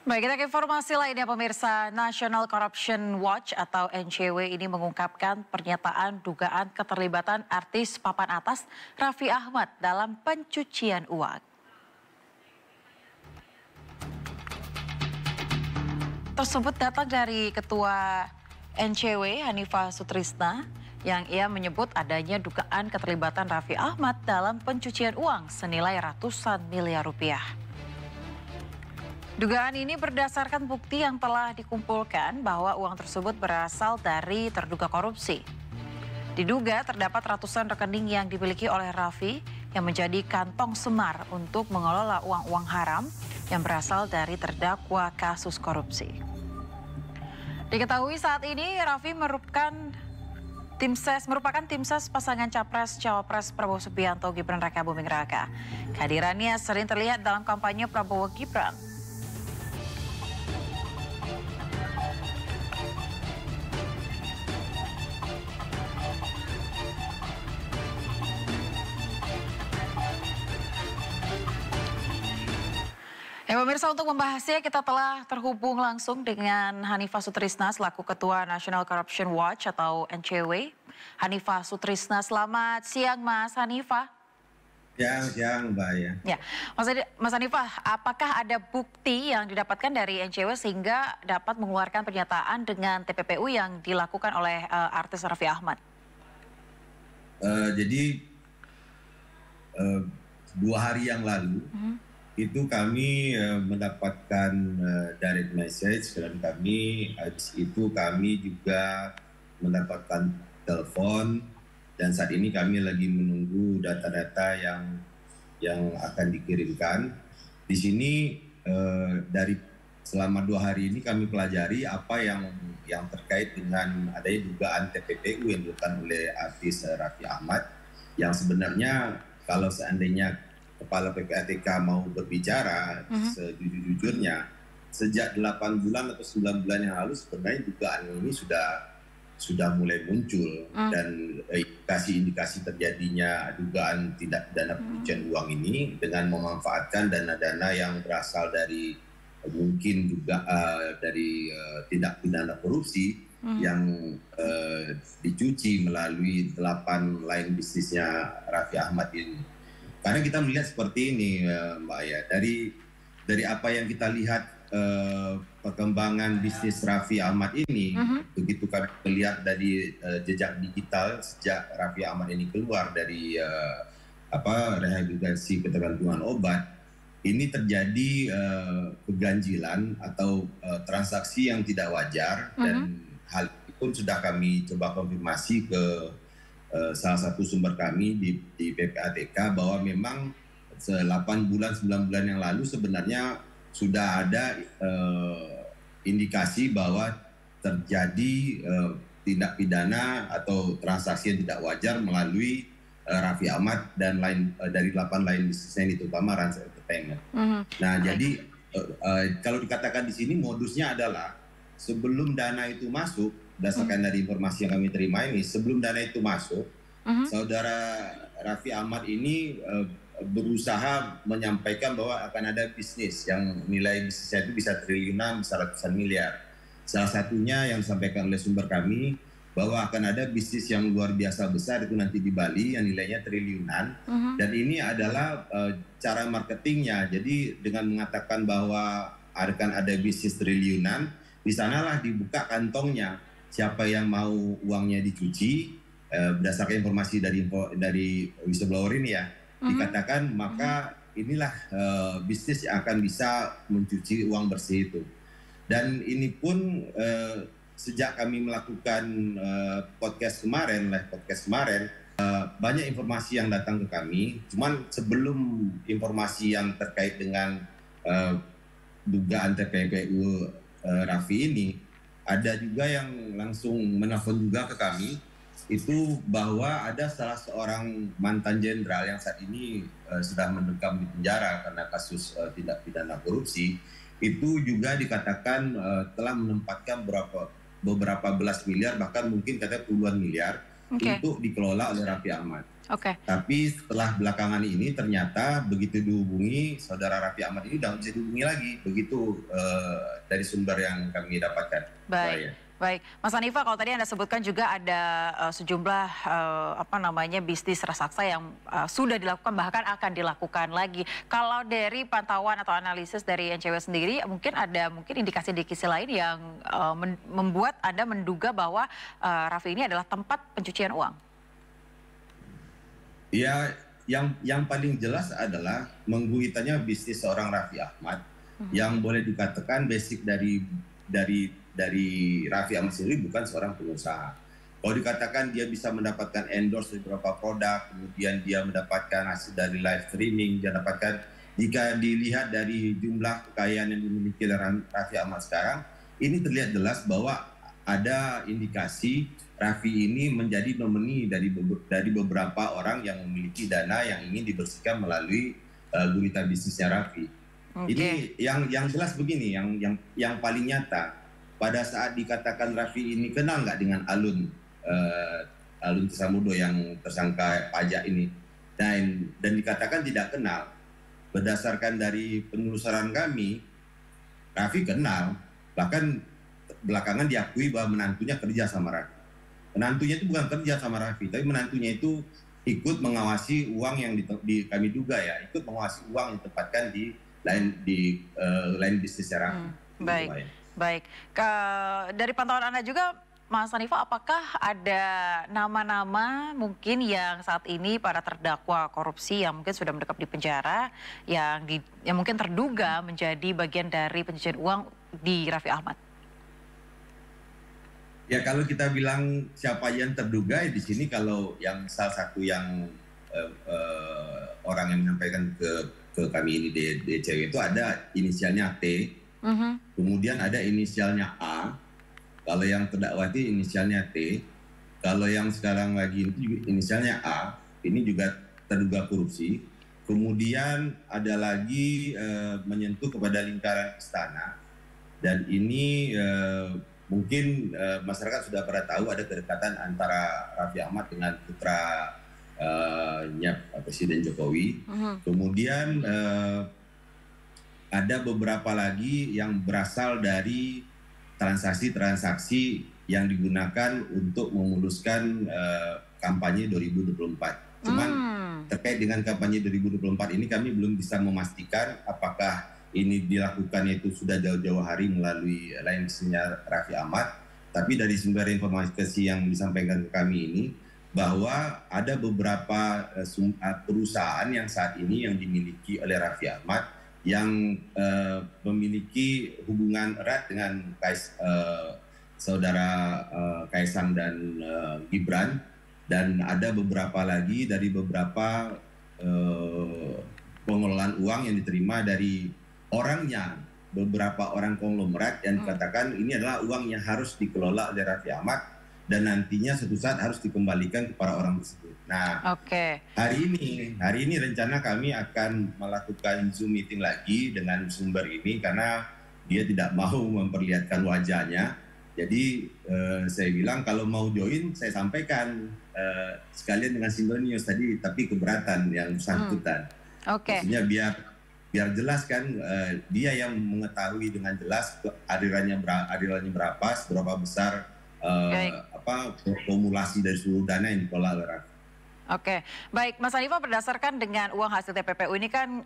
Baik, kita ke informasi lainnya pemirsa. National Corruption Watch atau NCW ini mengungkapkan pernyataan dugaan keterlibatan artis papan atas Raffi Ahmad dalam pencucian uang. Tersebut datang dari Ketua NCW Hanifah Sutrisna yang ia menyebut adanya dugaan keterlibatan Raffi Ahmad dalam pencucian uang senilai ratusan miliar rupiah. Dugaan ini berdasarkan bukti yang telah dikumpulkan bahwa uang tersebut berasal dari terduga korupsi. Diduga terdapat ratusan rekening yang dimiliki oleh Raffi yang menjadi kantong semar untuk mengelola uang-uang haram yang berasal dari terdakwa kasus korupsi. Diketahui saat ini Raffi merupakan tim ses pasangan Capres-Cawapres Prabowo Subianto Gibran Raka Buming Raka. Kehadirannya sering terlihat dalam kampanye Prabowo Gibran. Ya pemirsa, untuk membahasnya kita telah terhubung langsung dengan Hanifah Sutrisna selaku Ketua National Corruption Watch atau NCW. Hanifah Sutrisna, selamat siang Mas Hanifah. Siang Mbak ya. Ya, Mas Hanifah, apakah ada bukti yang didapatkan dari NCW sehingga dapat mengeluarkan pernyataan dengan TPPU yang dilakukan oleh artis Raffi Ahmad? Jadi 2 hari yang lalu itu kami mendapatkan direct message dan habis itu kami juga mendapatkan telepon dan saat ini kami lagi menunggu data-data yang akan dikirimkan. Di sini dari selama 2 hari ini kami pelajari apa yang terkait dengan adanya dugaan TPPU yang dilakukan oleh artis Raffi Ahmad yang sebenarnya kalau seandainya Kepala PPATK mau berbicara sejujur-jujurnya, sejak 8 bulan atau 9 bulan yang lalu sebenarnya dugaan ini sudah mulai muncul dan indikasi terjadinya dugaan tindak pidana pencucian uang ini dengan memanfaatkan dana-dana yang berasal dari mungkin juga dari tindak pidana korupsi yang dicuci melalui 8 lain bisnisnya Raffi Ahmad ini. Karena kita melihat seperti ini Mbak ya, dari apa yang kita lihat perkembangan bisnis Raffi Ahmad ini, begitu kami melihat dari jejak digital sejak Raffi Ahmad ini keluar dari rehabilitasi ketergantungan obat, ini terjadi keganjilan atau transaksi yang tidak wajar dan hal itu pun sudah kami coba konfirmasi ke salah satu sumber kami di PPATK bahwa memang 8 bulan 9 bulan yang lalu sebenarnya sudah ada indikasi bahwa terjadi tindak pidana atau transaksi yang tidak wajar melalui Raffi Ahmad dan dari 8 lain bisnisnya ini terutama Rans Entertainment. Nah, jadi kalau dikatakan di sini modusnya adalah sebelum dana itu masuk, berdasarkan dari informasi yang kami terima ini, sebelum dana itu masuk, saudara Raffi Ahmad ini berusaha menyampaikan bahwa akan ada bisnis yang nilai bisnisnya itu bisa triliunan, bisa ratusan miliar. Salah satunya yang disampaikan oleh sumber kami bahwa akan ada bisnis yang luar biasa besar itu nanti di Bali yang nilainya triliunan, dan ini adalah cara marketingnya. Jadi dengan mengatakan bahwa akan ada bisnis triliunan, di sanalah dibuka kantongnya. Siapa yang mau uangnya dicuci, berdasarkan informasi dari whistleblower ini ya, dikatakan maka inilah bisnis yang akan bisa mencuci uang bersih itu. Dan ini pun sejak kami melakukan podcast kemarin, banyak informasi yang datang ke kami. Cuman sebelum informasi yang terkait dengan dugaan TPPU Raffi ini, ada juga yang langsung menelpon juga ke kami, itu bahwa ada salah seorang mantan jenderal yang saat ini sedang mendekam di penjara karena kasus tindak pidana korupsi, itu juga dikatakan telah menempatkan beberapa belas miliar, bahkan mungkin katanya puluhan miliar Oke. untuk dikelola oleh Raffi Ahmad. Oke. Tapi setelah belakangan ini ternyata begitu dihubungi, saudara Raffi Ahmad ini udah bisa dihubungi lagi. Begitu dari sumber yang kami dapatkan. Baik. Baik, Mas Hanifa, kalau tadi Anda sebutkan juga ada sejumlah bisnis raksasa yang sudah dilakukan bahkan akan dilakukan lagi. Kalau dari pantauan atau analisis dari NCW sendiri, mungkin ada indikasi-indikasi lain yang membuat Anda menduga bahwa Raffi ini adalah tempat pencucian uang. Ya, yang paling jelas adalah mengguitannya bisnis seorang Raffi Ahmad yang boleh dikatakan basic dari Raffi Ahmad sendiri bukan seorang pengusaha. Kalau dikatakan dia bisa mendapatkan endorse dari beberapa produk, kemudian dia mendapatkan hasil dari live streaming, dia dapatkan, jika dilihat dari jumlah kekayaan yang dimiliki Raffi Ahmad sekarang, ini terlihat jelas bahwa ada indikasi Raffi ini menjadi nomini dari beberapa orang yang memiliki dana yang ingin dibersihkan melalui gurita bisnisnya Raffi. Ini yang jelas begini, yang paling nyata. Pada saat dikatakan Raffi ini kenal nggak dengan Alun Trisambodo yang tersangka pajak ini, dan dikatakan tidak kenal. Berdasarkan dari penelusuran kami, Raffi kenal, bahkan belakangan diakui bahwa menantunya kerja sama Raffi. Menantunya itu bukan kerja sama Raffi, tapi menantunya itu ikut mengawasi uang yang kami duga ya, ikut mengawasi uang yang ditempatkan di lain bisnisnya Raffi. Baik. Dari pantauan Anda juga, Mas Hanifa, apakah ada nama-nama mungkin yang saat ini para terdakwa korupsi yang mungkin sudah mendekam di penjara, yang mungkin terduga menjadi bagian dari pencucian uang di Raffi Ahmad? Ya, kalau kita bilang siapa yang terduga di sini, kalau yang salah satu yang orang yang menyampaikan ke kami ini DCW itu ada inisialnya T, kemudian ada inisialnya A. Kalau yang terdakwa itu inisialnya T, kalau yang sekarang lagi itu juga inisialnya A, ini juga terduga korupsi. Kemudian ada lagi menyentuh kepada lingkaran istana, dan ini mungkin masyarakat sudah pada tahu ada kedekatan antara Raffi Ahmad dengan putra Presiden Jokowi. Kemudian ada beberapa lagi yang berasal dari transaksi-transaksi yang digunakan untuk memuluskan kampanye 2024. Cuman terkait dengan kampanye 2024 ini kami belum bisa memastikan apakah ini dilakukannya itu sudah jauh-jauh hari melalui lain bisnisnya Raffi Ahmad. Tapi dari sumber informasi yang disampaikan ke kami ini, bahwa ada beberapa perusahaan yang saat ini yang dimiliki oleh Raffi Ahmad yang memiliki hubungan erat dengan saudara Kaisang dan Gibran, dan ada beberapa lagi dari beberapa pengelolaan uang yang diterima dari orangnya, beberapa orang konglomerat yang dikatakan ini adalah uang yang harus dikelola oleh Raffi Ahmad dan nantinya suatu saat harus dikembalikan kepada orang tersebut. Nah, hari ini rencana kami akan melakukan Zoom meeting lagi dengan sumber ini karena dia tidak mau memperlihatkan wajahnya. Jadi saya bilang kalau mau join saya sampaikan sekalian dengan Sindonius tadi, tapi keberatan yang bersangkutan. Maksudnya biar jelas kan, dia yang mengetahui dengan jelas alirannya berapa, seberapa besar formulasi dari seluruh dana yang dikelola oleh Raffi. Oke, baik Mas Hanifa, berdasarkan dengan uang hasil TPPU ini kan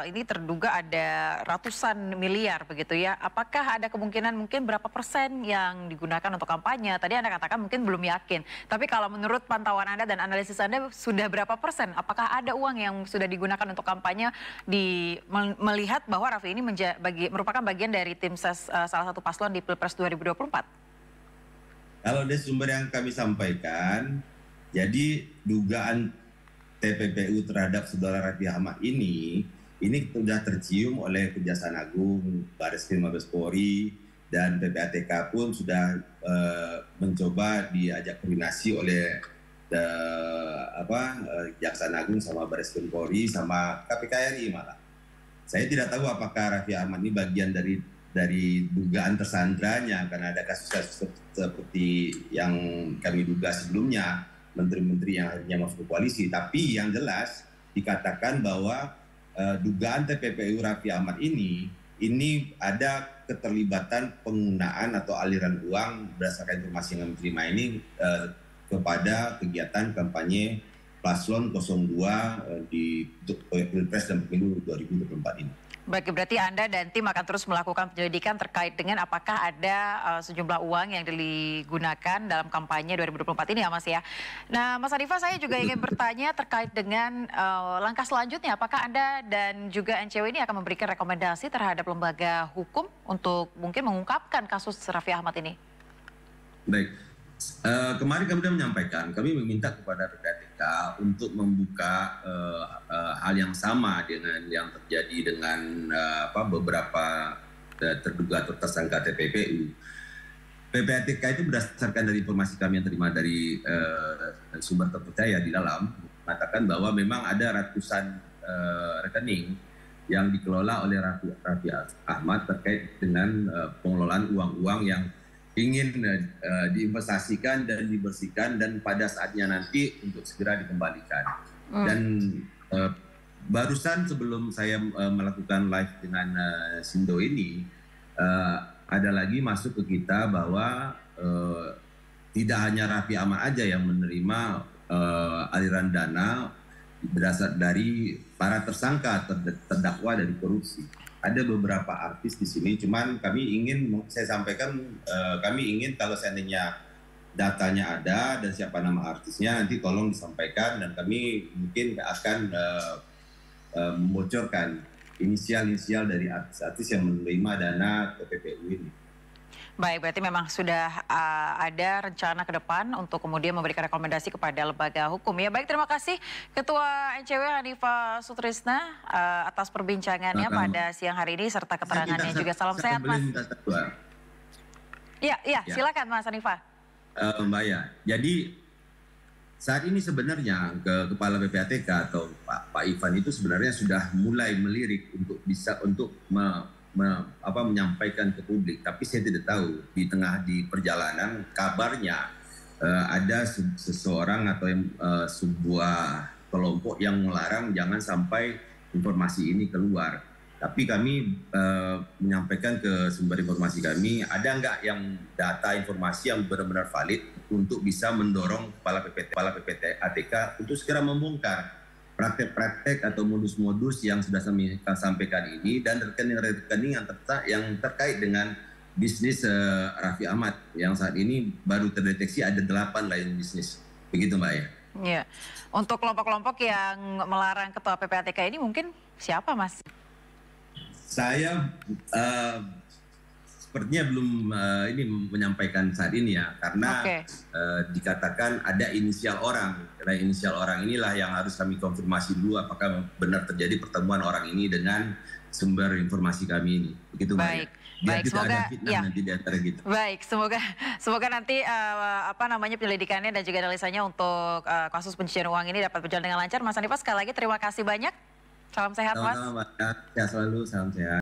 ini terduga ada ratusan miliar begitu ya. Apakah ada kemungkinan mungkin berapa persen yang digunakan untuk kampanye? Tadi Anda katakan mungkin belum yakin. Tapi kalau menurut pantauan Anda dan analisis Anda sudah berapa persen? Apakah ada uang yang sudah digunakan untuk kampanye melihat bahwa Raffi ini merupakan bagian dari tim ses salah satu paslon di Pilpres 2024? Kalau dari sumber yang kami sampaikan, jadi dugaan TPPU terhadap saudara Raffi Ahmad ini sudah tercium oleh Kejaksaan Agung, Barreskrim Mabes Polri, dan PPATK pun sudah mencoba diajak koordinasi oleh Kejaksaan Agung sama Barreskrim Polri sama KPK RI malah. Saya tidak tahu apakah Raffi Ahmad ini bagian dari dari dugaan tersandranya, karena ada kasus-kasus seperti yang kami duga sebelumnya, menteri-menteri yang akhirnya masuk ke koalisi. Tapi yang jelas dikatakan bahwa dugaan TPPU Raffi Ahmad ini ada keterlibatan penggunaan atau aliran uang berdasarkan informasi yang kami terima ini kepada kegiatan kampanye paslon 02 di Pilpres dan Pemilu 2024 ini. Baik, berarti Anda dan tim akan terus melakukan penyelidikan terkait dengan apakah ada sejumlah uang yang digunakan dalam kampanye 2024 ini ya Mas ya. Nah Mas Hanifa, saya juga ingin bertanya terkait dengan langkah selanjutnya. Apakah Anda dan juga NCW ini akan memberikan rekomendasi terhadap lembaga hukum untuk mungkin mengungkapkan kasus Raffi Ahmad ini? Baik. Kemarin kami sudah menyampaikan, kami meminta kepada PPATK untuk membuka hal yang sama dengan yang terjadi dengan beberapa terduga atau tersangka TPPU. PPATK itu berdasarkan dari informasi kami yang terima dari sumber terpercaya di dalam, mengatakan bahwa memang ada ratusan rekening yang dikelola oleh Raffi Ahmad terkait dengan pengelolaan uang-uang yang ingin diinvestasikan dan dibersihkan dan pada saatnya nanti untuk segera dikembalikan. Dan barusan sebelum saya melakukan live dengan Sindo ini, ada lagi masuk ke kita bahwa tidak hanya Raffi Ahmad aja yang menerima aliran dana berasal dari para tersangka terdakwa dari korupsi. Ada beberapa artis di sini, cuman saya sampaikan, kami ingin kalau seandainya datanya ada dan siapa nama artisnya nanti tolong disampaikan dan kami mungkin akan membocorkan inisial-inisial dari artis-artis yang menerima dana TPPU ini. Baik, berarti memang sudah ada rencana ke depan untuk kemudian memberikan rekomendasi kepada lembaga hukum. Ya, baik, terima kasih Ketua NCW Hanifa Sutrisna atas perbincangannya pada siang hari ini serta keterangannya juga. Salam sehat, Mas. Ya, silakan Mas Hanifa. Mbak ya, jadi saat ini sebenarnya Kepala PPATK atau Pak Ivan itu sebenarnya sudah mulai melirik untuk bisa menyampaikan ke publik, tapi saya tidak tahu di perjalanan kabarnya ada seseorang atau sebuah kelompok yang melarang jangan sampai informasi ini keluar. Tapi kami menyampaikan ke sumber informasi kami, ada nggak yang data informasi yang benar-benar valid untuk bisa mendorong Kepala PPATK untuk segera membongkar praktek-praktek atau modus-modus yang sudah kami sampaikan ini dan rekening-rekening yang terkait dengan bisnis Raffi Ahmad yang saat ini baru terdeteksi ada 8 lain bisnis. Begitu Mbak ya. Iya. Untuk kelompok-kelompok yang melarang Ketua PPATK ini mungkin siapa Mas? Saya sepertinya belum ini menyampaikan saat ini ya, karena dikatakan ada inisial orang. Karena inisial orang inilah yang harus kami konfirmasi dulu apakah benar terjadi pertemuan orang ini dengan sumber informasi kami ini. Begitu baik. Biar baik, tidak semoga ada fitnah nanti di antara kita. Baik, semoga nanti penyelidikannya dan juga analisanya untuk kasus pencucian uang ini dapat berjalan dengan lancar. Mas Hanifa, sekali lagi terima kasih banyak. Salam sehat, Mas. Sama-sama, Mbak. Sehat selalu, salam sehat.